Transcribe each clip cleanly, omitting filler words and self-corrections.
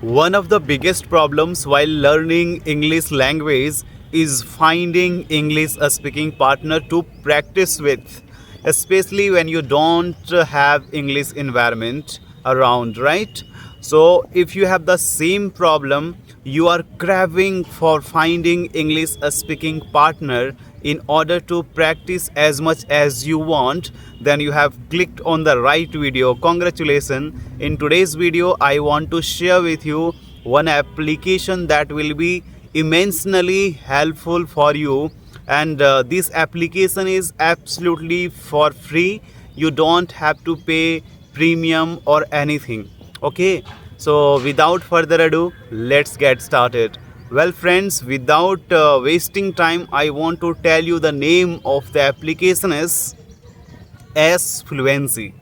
One of the biggest problems while learning English language is finding English a speaking partner to practice with, especially when you don't have English environment around, right? So if you have the same problem, you are craving for finding English a speaking partner in order to practice as much as you want, then you have clicked on the right video. Congratulations. In today's video I want to share with you one application that will be immensely helpful for you, and this application is absolutely for free. You don't have to pay premium or anything. Okay, so without further ado, let's get started. Well, friends, without wasting time, I want to tell you the name of the application is S Fluency.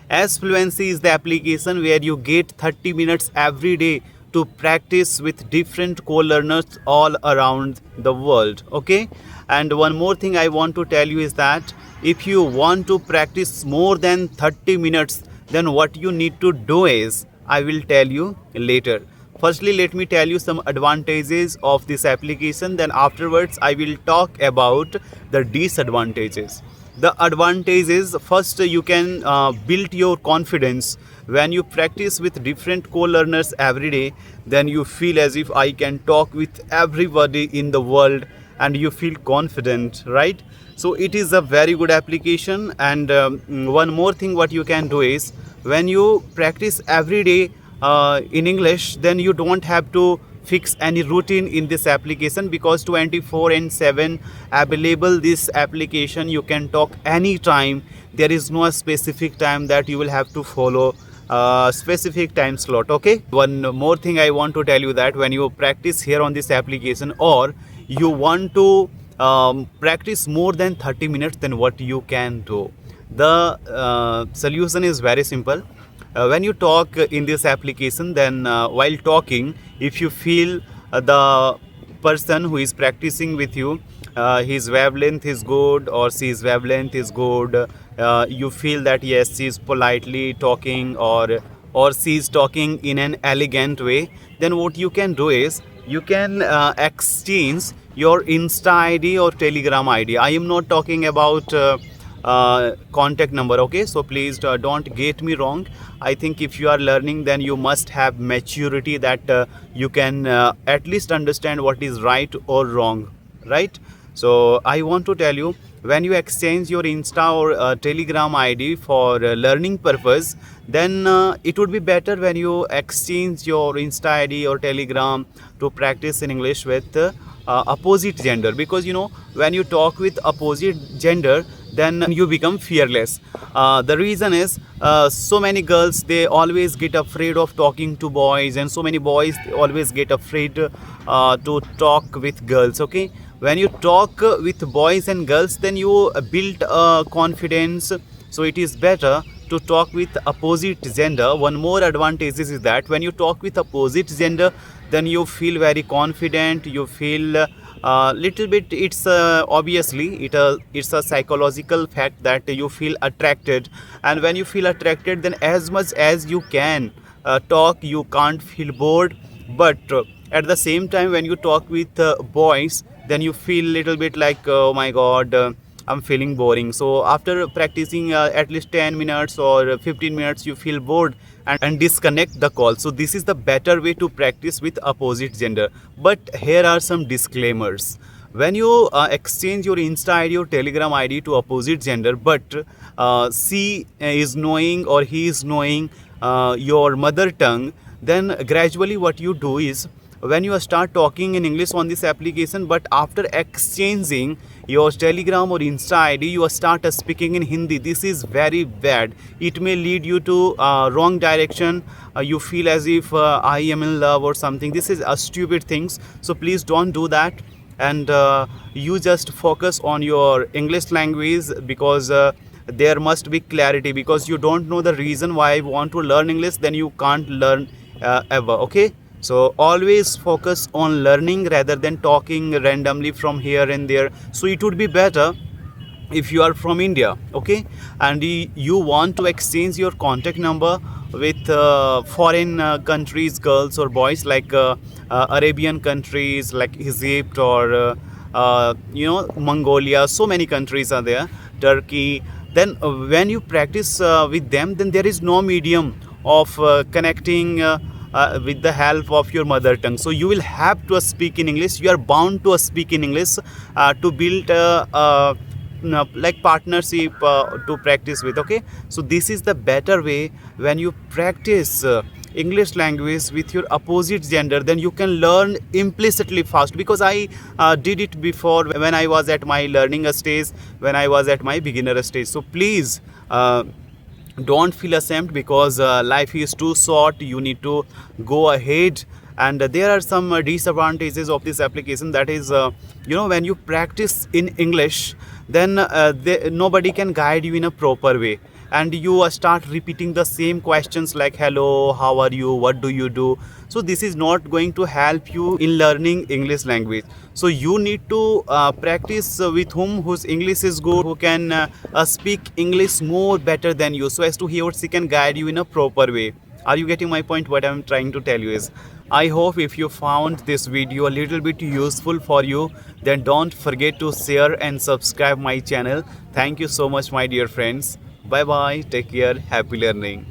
S Fluency is the application where you get 30 minutes every day to practice with different co-learners all around the world. Okay, and one more thing I want to tell you is that if you want to practice more than 30 minutes, then what you need to do is I will tell you later. Firstly, let me tell you some advantages of this application, then afterwards I will talk about the disadvantages. The advantages: first, you can build your confidence. When you practice with different co-learners every day, then you feel as if I can talk with everybody in the world and you feel confident, right? So it is a very good application. And one more thing what you can do is, when you practice every day in English, then you don't have to fix any routine in this application, because 24/7 available this application. You can talk anytime. There is no specific time that you will have to follow specific time slot. Okay, one more thing I want to tell you, that when you practice here on this application, or you want to practice more than 30 minutes, then what you can do, the solution is very simple. When you talk in this application, then while talking, if you feel the person who is practicing with you, his wavelength is good or his wavelength is good, you feel that yes, she is politely talking, or she is talking in an elegant way, then what you can do is you can exchange your Insta ID or Telegram ID. I am not talking about contact number. Okay, so please don't get me wrong. I think if you are learning, then you must have maturity that you can at least understand what is right or wrong, right? So I want to tell you, when you exchange your Insta or Telegram ID for learning purpose, then it would be better when you exchange your Insta ID or Telegram to practice in English with opposite gender, because when you talk with opposite gender, then you become fearless. The reason is, so many girls, they always get afraid of talking to boys, and so many boys, they always get afraid to talk with girls. Okay, when you talk with boys and girls, then you build confidence. So it is better to talk with opposite gender. One more advantage is that when you talk with opposite gender, then you feel very confident. You feel little bit, it's obviously it's a psychological fact that you feel attracted, and when you feel attracted, then as much as you can talk, you can't feel bored. But at the same time, when you talk with boys, then you feel little bit like, oh my god, I'm feeling boring. So after practicing at least 10 minutes or 15 minutes, you feel bored and disconnect the call. So this is the better way to practice with opposite gender. But here are some disclaimers. When you exchange your Insta ID or Telegram ID to opposite gender, but she is knowing or he is knowing your mother tongue, then gradually what you do is, when you start talking in English on this application, but after exchanging your Telegram or Insta ID, you start speaking in Hindi. This is very bad. It may lead you to wrong direction. You feel as if I am in love or something. This is a stupid things. So please don't do that, and you just focus on your English language, because there must be clarity, because you don't know the reason why I want to learn English, then you can't learn ever. Okay, so always focus on learning rather than talking randomly from here and there. So it would be better if you are from India, okay, and you want to exchange your contact number with foreign countries girls or boys, like Arabian countries like Egypt or Mongolia. So many countries are there, Turkey. Then when you practice with them, then there is no medium of connecting with the help of your mother tongue. So you will have to speak in English. You are bound to speak in English to build like partnership to practice with. Okay, so this is the better way. When you practice English language with your opposite gender, then you can learn implicitly fast, because I did it before when I was at my learning stage, when I was at my beginner stage. So please don't feel ashamed, because life is too short. You need to go ahead. And there are some disadvantages of this application. That is, when you practice in English, then nobody can guide you in a proper way, and you start repeating the same questions like hello, how are you, what do you do. So this is not going to help you in learning English language. So you need to practice with whose English is good, who can speak English more better than you, so as to he or she can guide you in a proper way. Are you getting my point? What I'm trying to tell you is, I hope if you found this video a little bit useful for you, then don't forget to share and subscribe my channel. Thank you so much, my dear friends. Bye bye, take care, happy learning.